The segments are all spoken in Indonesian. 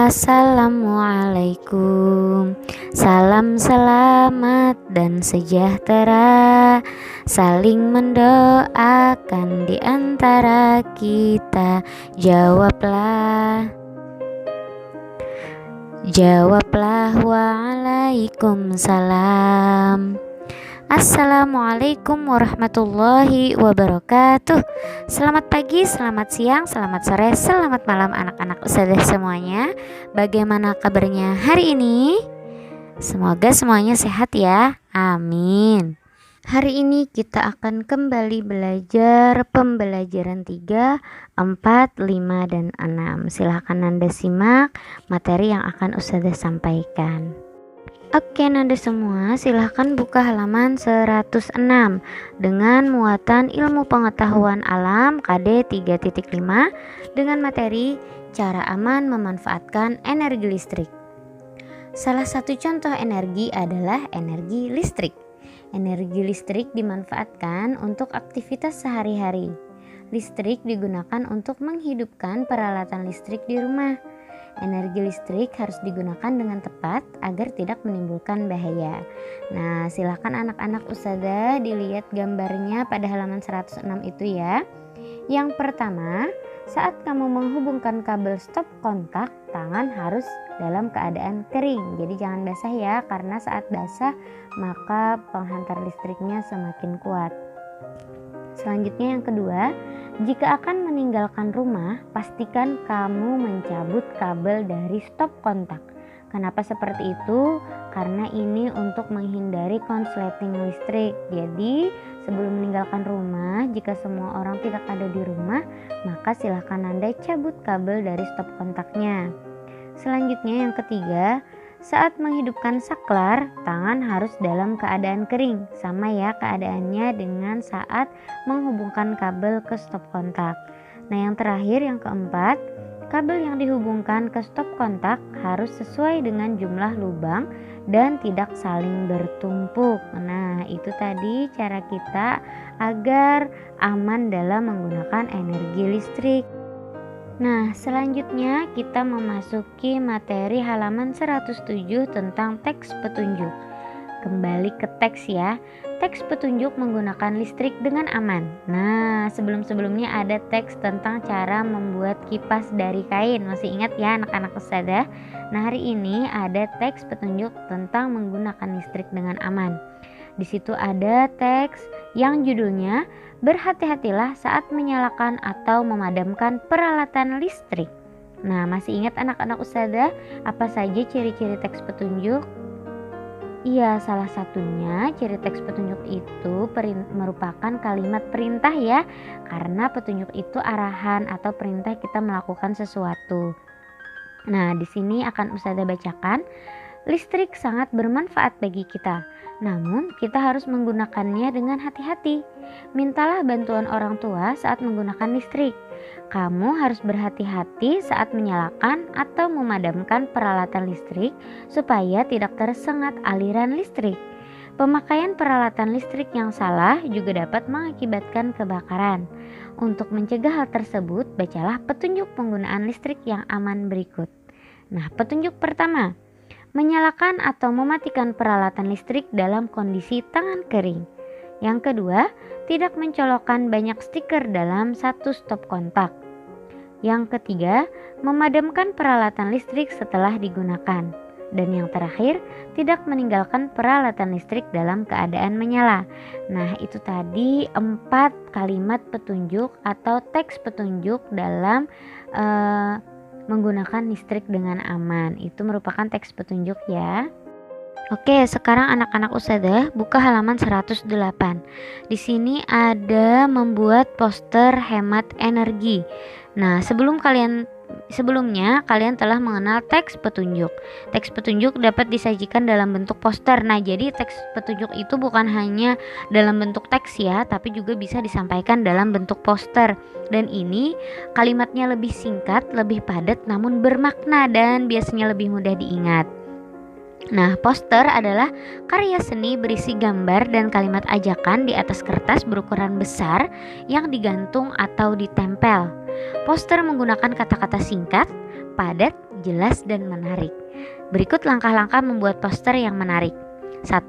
Assalamualaikum. Salam selamat dan sejahtera, saling mendoakan di antara kita. Jawablah waalaikumsalam. Assalamualaikum warahmatullahi wabarakatuh. Selamat pagi, selamat siang, selamat sore, selamat malam anak-anak ustadzah semuanya. Bagaimana kabarnya hari ini? Semoga semuanya sehat ya, amin. Hari ini kita akan kembali belajar pembelajaran 3, 4, 5, dan 6. Silahkan Anda simak materi yang akan ustadzah sampaikan. Oke Nanda semua, silahkan buka halaman 106 dengan muatan ilmu pengetahuan alam KD 3.5 dengan materi cara aman memanfaatkan energi listrik. Salah satu contoh energi adalah energi listrik. Energi listrik dimanfaatkan untuk aktivitas sehari-hari. Listrik digunakan untuk menghidupkan peralatan listrik di rumah. Energi listrik harus digunakan dengan tepat agar tidak menimbulkan bahaya. Nah, silakan anak-anak ustadzah dilihat gambarnya pada halaman 106 itu ya. Yang pertama, saat kamu menghubungkan kabel stop kontak, tangan harus dalam keadaan kering. Jadi jangan basah ya, karena saat basah maka penghantar listriknya semakin kuat. Selanjutnya yang kedua, jika akan meninggalkan rumah, pastikan kamu mencabut kabel dari stop kontak. Kenapa seperti itu? Karena ini untuk menghindari konsleting listrik. Jadi sebelum meninggalkan rumah, jika semua orang tidak ada di rumah, maka silahkan Anda cabut kabel dari stop kontaknya. Selanjutnya yang ketiga, saat menghidupkan saklar, tangan harus dalam keadaan kering. Sama ya keadaannya dengan saat menghubungkan kabel ke stop kontak. Nah yang terakhir yang keempat, kabel yang dihubungkan ke stop kontak harus sesuai dengan jumlah lubang dan tidak saling bertumpuk. Nah itu tadi cara kita agar aman dalam menggunakan energi listrik. Nah, selanjutnya kita memasuki materi halaman 107 tentang teks petunjuk. Kembali ke teks ya. Teks petunjuk menggunakan listrik dengan aman. Nah, sebelum-sebelumnya ada teks tentang cara membuat kipas dari kain. Masih ingat ya anak-anak ustadzah? Nah, hari ini ada teks petunjuk tentang menggunakan listrik dengan aman. Di situ ada teks yang judulnya berhati-hatilah saat menyalakan atau memadamkan peralatan listrik. Nah, masih ingat anak-anak ustadzah apa saja ciri-ciri teks petunjuk? Iya, salah satunya ciri teks petunjuk itu merupakan kalimat perintah ya, karena petunjuk itu arahan atau perintah kita melakukan sesuatu. Nah, di sini akan ustadzah bacakan. Listrik sangat bermanfaat bagi kita, namun kita harus menggunakannya dengan hati-hati. Mintalah bantuan orang tua saat menggunakan listrik. Kamu harus berhati-hati saat menyalakan atau memadamkan peralatan listrik supaya tidak tersengat aliran listrik. Pemakaian peralatan listrik yang salah juga dapat mengakibatkan kebakaran. Untuk mencegah hal tersebut, bacalah petunjuk penggunaan listrik yang aman berikut. Nah, petunjuk pertama, menyalakan atau mematikan peralatan listrik dalam kondisi tangan kering. Yang kedua, tidak mencolokkan banyak stiker dalam satu stop kontak. Yang ketiga, memadamkan peralatan listrik setelah digunakan. Dan yang terakhir, tidak meninggalkan peralatan listrik dalam keadaan menyala. Nah, itu tadi 4 kalimat petunjuk atau teks petunjuk dalam menggunakan listrik dengan aman. Itu merupakan teks petunjuk ya. Oke, sekarang anak-anak ustadzah buka halaman 108. Di sini ada membuat poster hemat energi. Nah, sebelumnya kalian telah mengenal teks petunjuk. Teks petunjuk dapat disajikan dalam bentuk poster. Nah, jadi teks petunjuk itu bukan hanya dalam bentuk teks ya, tapi juga bisa disampaikan dalam bentuk poster. Dan ini kalimatnya lebih singkat, lebih padat, namun bermakna dan biasanya lebih mudah diingat. Nah, poster adalah karya seni berisi gambar dan kalimat ajakan di atas kertas berukuran besar yang digantung atau ditempel. Poster menggunakan kata-kata singkat, padat, jelas dan menarik. Berikut langkah-langkah membuat poster yang menarik. 1.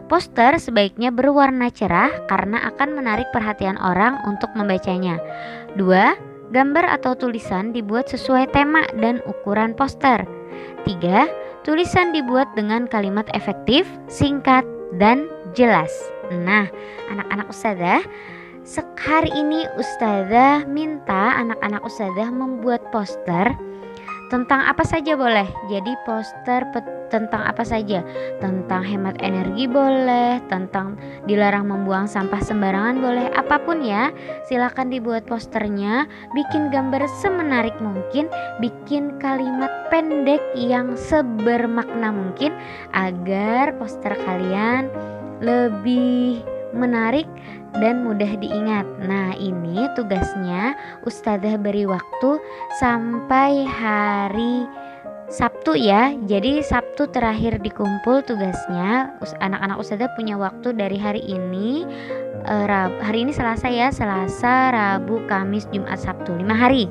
Poster sebaiknya berwarna cerah karena akan menarik perhatian orang untuk membacanya. 2. Gambar atau tulisan dibuat sesuai tema dan ukuran poster. 3. Tulisan dibuat dengan kalimat efektif, singkat, dan jelas. Nah, anak-anak ustadzah, hari ini ustadzah minta anak-anak ustadzah membuat poster tentang apa saja boleh. Jadi poster tentang apa saja, tentang hemat energi boleh, tentang dilarang membuang sampah sembarangan boleh, apapun ya. Silakan dibuat posternya, bikin gambar semenarik mungkin, bikin kalimat pendek yang sebermakna mungkin agar poster kalian lebih menarik dan mudah diingat. Nah, ini tugasnya ustadzah beri waktu sampai hari Sabtu ya. Jadi Sabtu terakhir dikumpul tugasnya. Anak-anak ustadzah punya waktu dari hari ini, hari ini Selasa ya, Selasa, Rabu, Kamis, Jumat, Sabtu, 5 hari.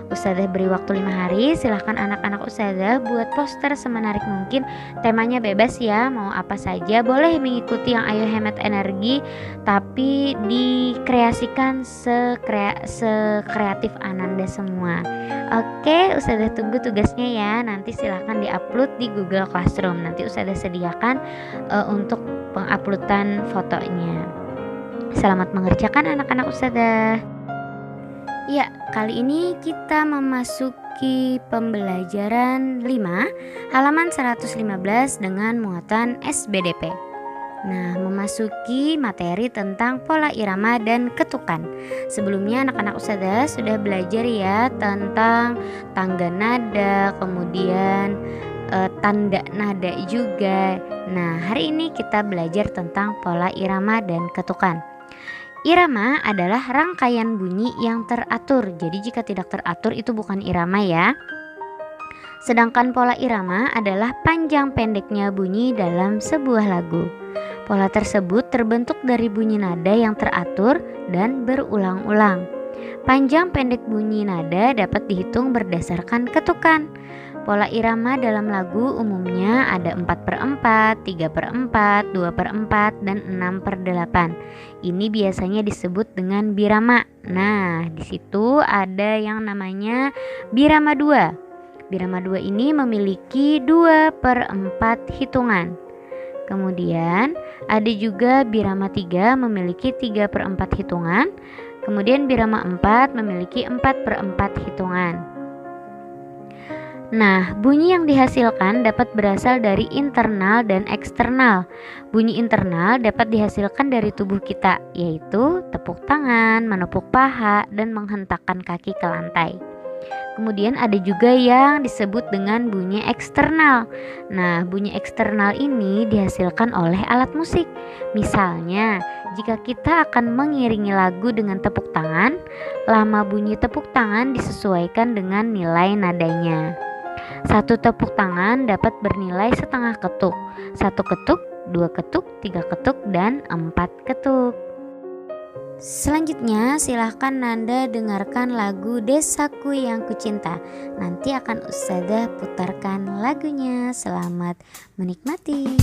Ustadzah beri waktu 5 hari. Silahkan anak-anak ustadzah buat poster semenarik mungkin. Temanya bebas ya, mau apa saja. Boleh mengikuti yang Ayo Hemat Energi, tapi dikreasikan sekreatif Ananda semua. Oke, ustadzah tunggu tugasnya ya. Nanti silahkan diupload di Google Classroom. Nanti ustadzah sediakan untuk penguploadan fotonya. Selamat mengerjakan anak-anak ustadzah. Ya, kali ini kita memasuki pembelajaran 5, halaman 115 dengan muatan SBDP. Nah, memasuki materi tentang pola irama dan ketukan. Sebelumnya anak-anak ustadzah sudah belajar ya tentang tangga nada, kemudian tanda nada juga. Nah, hari ini kita belajar tentang pola irama dan ketukan. Irama adalah rangkaian bunyi yang teratur. Jadi jika tidak teratur itu bukan irama ya. Sedangkan pola irama adalah panjang pendeknya bunyi dalam sebuah lagu. Pola tersebut terbentuk dari bunyi nada yang teratur dan berulang-ulang. Panjang pendek bunyi nada dapat dihitung berdasarkan ketukan. Pola irama dalam lagu umumnya ada 4/4, 3/4, 2/4, dan 6/8. Ini biasanya disebut dengan birama. Nah, di situ ada yang namanya birama 2. Birama 2 ini memiliki 2/4 hitungan. Kemudian ada juga birama 3 memiliki 3/4 hitungan. Kemudian birama 4 memiliki 4/4 hitungan. Nah, bunyi yang dihasilkan dapat berasal dari internal dan eksternal. Bunyi internal dapat dihasilkan dari tubuh kita, yaitu tepuk tangan, menepuk paha, dan menghentakkan kaki ke lantai. Kemudian ada juga yang disebut dengan bunyi eksternal. Nah, bunyi eksternal ini dihasilkan oleh alat musik. Misalnya, jika kita akan mengiringi lagu dengan tepuk tangan, lama bunyi tepuk tangan disesuaikan dengan nilai nadanya. 1 tepuk tangan dapat bernilai setengah ketuk, 1 ketuk, 2 ketuk, 3 ketuk, dan 4 ketuk. Selanjutnya silahkan Nanda dengarkan lagu Desaku Yang Kucinta. Nanti akan ustadzah putarkan lagunya. Selamat menikmati.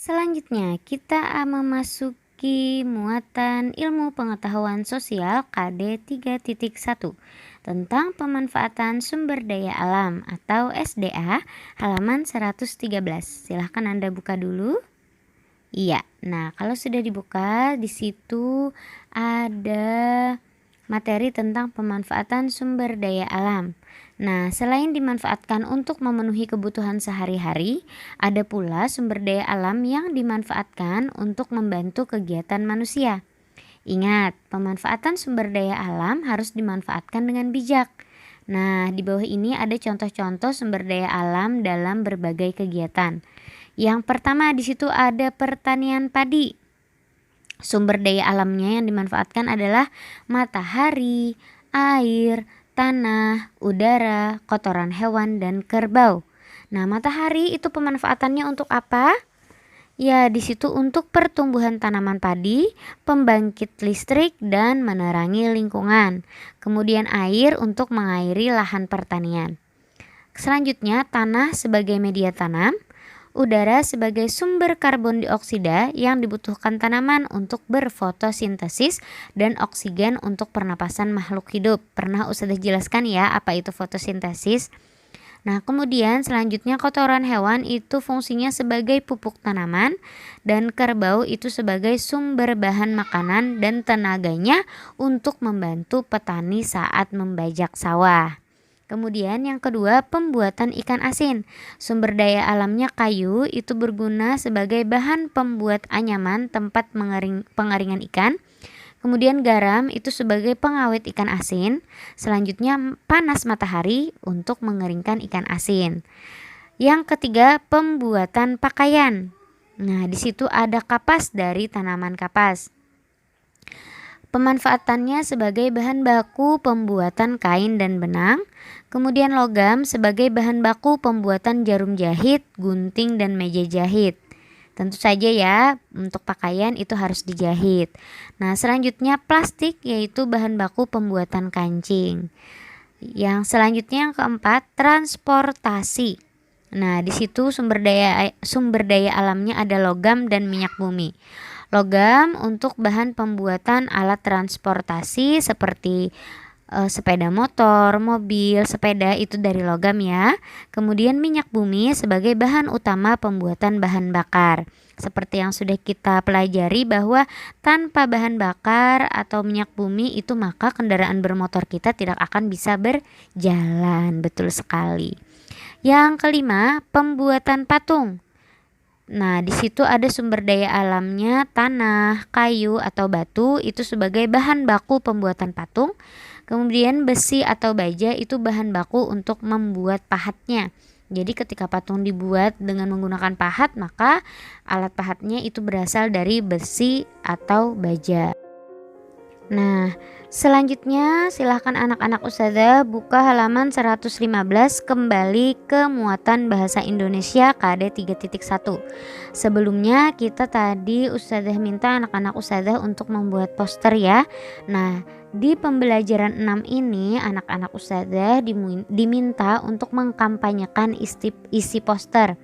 Selanjutnya kita memasuki memiliki muatan ilmu pengetahuan sosial KD 3.1 tentang pemanfaatan sumber daya alam atau SDA halaman 113. Silahkan Anda buka dulu. Iya, nah kalau sudah dibuka, di situ ada materi tentang pemanfaatan sumber daya alam. Nah, selain dimanfaatkan untuk memenuhi kebutuhan sehari-hari, ada pula sumber daya alam yang dimanfaatkan untuk membantu kegiatan manusia. Ingat, pemanfaatan sumber daya alam harus dimanfaatkan dengan bijak. Nah, di bawah ini ada contoh-contoh sumber daya alam dalam berbagai kegiatan. Yang pertama di situ ada pertanian padi. Sumber daya alamnya yang dimanfaatkan adalah matahari, air, tanah, udara, kotoran hewan, dan kerbau. Nah, matahari itu pemanfaatannya untuk apa? Ya, di situ untuk pertumbuhan tanaman padi, pembangkit listrik, dan menerangi lingkungan. Kemudian air untuk mengairi lahan pertanian. Selanjutnya, tanah sebagai media tanam, udara sebagai sumber karbon dioksida yang dibutuhkan tanaman untuk berfotosintesis, dan oksigen untuk pernapasan makhluk hidup. Pernah Ustazah jelaskan ya apa itu fotosintesis. Nah, kemudian selanjutnya kotoran hewan itu fungsinya sebagai pupuk tanaman, dan kerbau itu sebagai sumber bahan makanan dan tenaganya untuk membantu petani saat membajak sawah. Kemudian yang kedua, pembuatan ikan asin. Sumber daya alamnya kayu itu berguna sebagai bahan pembuat anyaman tempat pengeringan ikan. Kemudian garam itu sebagai pengawet ikan asin. Selanjutnya panas matahari untuk mengeringkan ikan asin. Yang ketiga, pembuatan pakaian. Nah, di situ ada kapas dari tanaman kapas. Pemanfaatannya sebagai bahan baku pembuatan kain dan benang. Kemudian logam sebagai bahan baku pembuatan jarum jahit, gunting, dan meja jahit. Tentu saja ya, untuk pakaian itu harus dijahit. Nah, selanjutnya plastik, yaitu bahan baku pembuatan kancing. Yang selanjutnya yang keempat, transportasi. Nah, di situ sumber daya alamnya ada logam dan minyak bumi. Logam untuk bahan pembuatan alat transportasi seperti sepeda motor, mobil, sepeda itu dari logam ya. Kemudian minyak bumi sebagai bahan utama pembuatan bahan bakar. Seperti yang sudah kita pelajari bahwa tanpa bahan bakar atau minyak bumi itu maka kendaraan bermotor kita tidak akan bisa berjalan. Betul sekali. Yang kelima, pembuatan patung. Nah, di situ ada sumber daya alamnya tanah, kayu, atau batu itu sebagai bahan baku pembuatan patung. Kemudian besi atau baja itu bahan baku untuk membuat pahatnya. Jadi ketika patung dibuat dengan menggunakan pahat, maka alat pahatnya itu berasal dari besi atau baja. Nah, selanjutnya silahkan anak-anak Ustazah buka halaman 115 kembali ke muatan bahasa Indonesia KD 3.1. Sebelumnya kita tadi Ustazah minta anak-anak Ustazah untuk membuat poster ya. Nah, di pembelajaran 6 ini anak-anak Ustazah diminta untuk mengkampanyekan isi poster.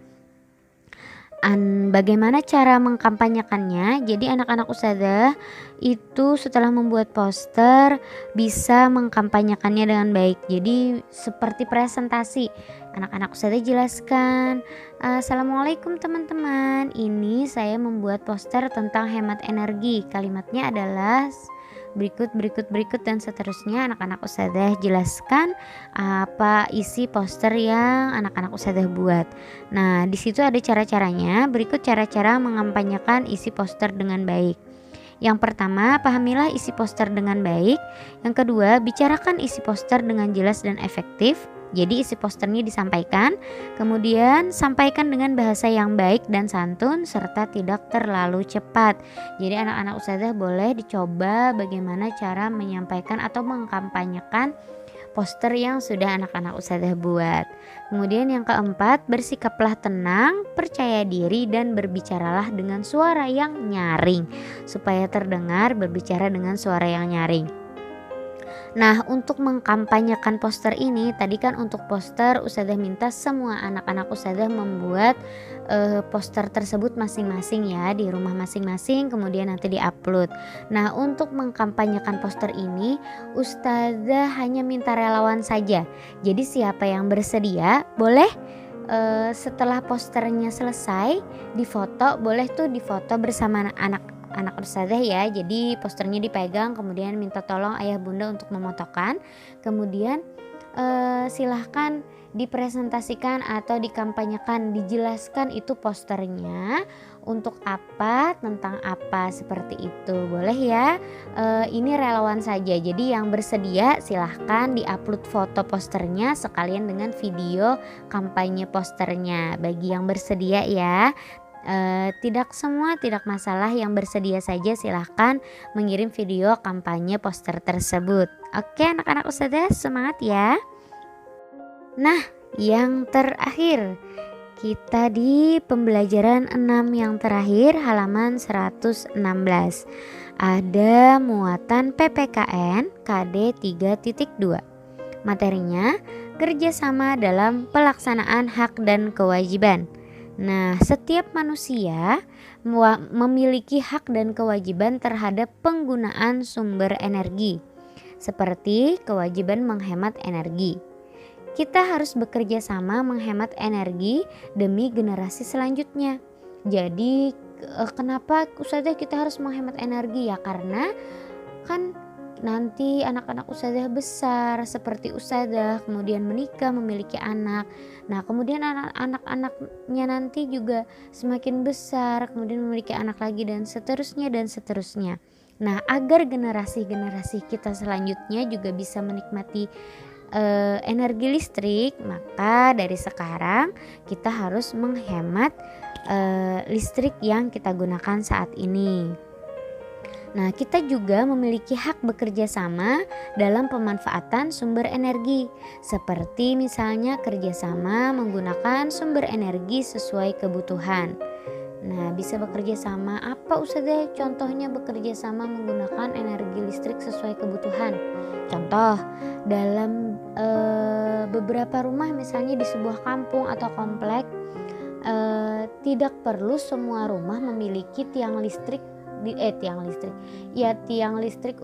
Bagaimana cara mengkampanyekannya? Jadi anak-anak Ustazah itu setelah membuat poster bisa mengkampanyekannya dengan baik. Jadi seperti presentasi, anak-anak Ustazah jelaskan, Assalamualaikum teman-teman, ini saya membuat poster tentang hemat energi. Kalimatnya adalah berikut dan seterusnya. Anak-anak Ustazah jelaskan apa isi poster yang anak-anak Ustazah buat. Nah, di situ ada cara-caranya. Berikut cara-cara mengampanyekan isi poster dengan baik. Yang pertama, pahamilah isi poster dengan baik. Yang kedua, bicarakan isi poster dengan jelas dan efektif. Jadi isi posternya disampaikan, kemudian sampaikan dengan bahasa yang baik dan santun serta tidak terlalu cepat. Jadi anak-anak Ustazah boleh dicoba bagaimana cara menyampaikan atau mengkampanyekan poster yang sudah anak-anak Ustazah buat. Kemudian yang keempat, bersikaplah tenang, percaya diri, dan berbicaralah dengan suara yang nyaring. Supaya terdengar, berbicara dengan suara yang nyaring. Nah, untuk mengkampanyekan poster ini, tadi kan untuk poster Ustazah minta semua anak-anak Ustazah membuat poster tersebut masing-masing ya di rumah masing-masing, kemudian nanti diupload. Nah, untuk mengkampanyekan poster ini Ustazah hanya minta relawan saja. Jadi siapa yang bersedia boleh setelah posternya selesai difoto, boleh tuh difoto bersama anak Ustazah ya. Jadi posternya dipegang, kemudian minta tolong ayah bunda untuk memotokan, kemudian silahkan dipresentasikan atau dikampanyekan, dijelaskan itu posternya untuk apa, tentang apa, seperti itu. Boleh ya, ini relawan saja. Jadi yang bersedia silahkan diupload foto posternya sekalian dengan video kampanye posternya bagi yang bersedia ya. Tidak semua, tidak masalah, yang bersedia saja silahkan mengirim video kampanye poster tersebut. Oke anak-anak Ustazah, semangat ya. Nah, yang terakhir kita di pembelajaran 6 yang terakhir halaman 116. Ada muatan PPKN KD 3.2. Materinya kerjasama dalam pelaksanaan hak dan kewajiban. Nah, setiap manusia memiliki hak dan kewajiban terhadap penggunaan sumber energi, seperti kewajiban menghemat energi. Kita harus bekerja sama menghemat energi demi generasi selanjutnya. Jadi, kenapa Ustazah kita harus menghemat energi ya? Karena kan nanti anak-anak Ustazah besar seperti Ustazah, kemudian menikah, memiliki anak. Nah, kemudian anak-anaknya nanti juga semakin besar, kemudian memiliki anak lagi, dan seterusnya dan seterusnya. Nah, agar generasi-generasi kita selanjutnya juga bisa menikmati energi listrik, maka dari sekarang kita harus menghemat listrik yang kita gunakan saat ini. Nah, kita juga memiliki hak bekerja sama dalam pemanfaatan sumber energi, seperti misalnya kerjasama menggunakan sumber energi sesuai kebutuhan. Nah, bisa bekerja sama apa Ustazah? Contohnya bekerja sama menggunakan energi listrik sesuai kebutuhan. Contoh, dalam beberapa rumah misalnya di sebuah kampung atau komplek, tidak perlu semua rumah memiliki tiang listrik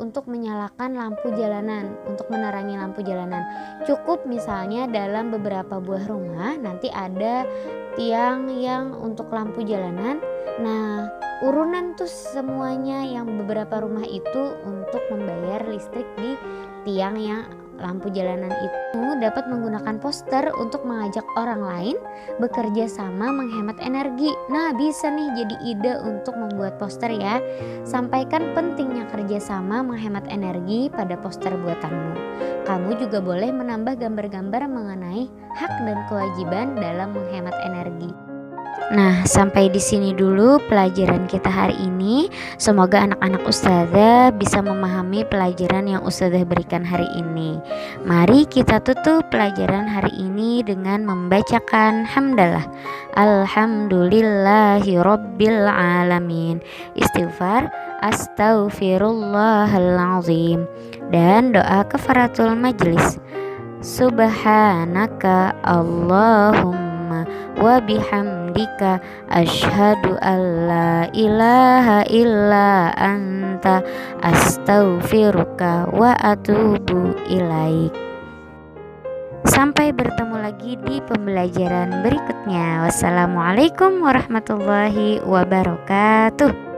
untuk menyalakan lampu jalanan, untuk menerangi lampu jalanan. Cukup misalnya dalam beberapa buah rumah nanti ada tiang yang untuk lampu jalanan. Nah, urunan tuh semuanya yang beberapa rumah itu untuk membayar listrik di tiang yang lampu jalanan itu dapat menggunakan poster untuk mengajak orang lain bekerja sama menghemat energi. Nah, bisa nih jadi ide untuk membuat poster ya. Sampaikan pentingnya kerjasama menghemat energi pada poster buatanmu. Kamu juga boleh menambah gambar-gambar mengenai hak dan kewajiban dalam menghemat energi. Nah, sampai di sini dulu pelajaran kita hari ini. Semoga anak-anak Ustazah bisa memahami pelajaran yang Ustazah berikan hari ini. Mari kita tutup pelajaran hari ini dengan membacakan hamdalah. Alhamdulillahi rabbil alamin. Istighfar, astaghfirullahalazim. Dan doa kafaratul majlis. Subhanaka Allahumma wa bihamdika asyhadu alla ilaha illa anta astaghfiruka wa atubu ilaik. Sampai bertemu lagi di pembelajaran berikutnya. Wassalamualaikum warahmatullahi wabarakatuh.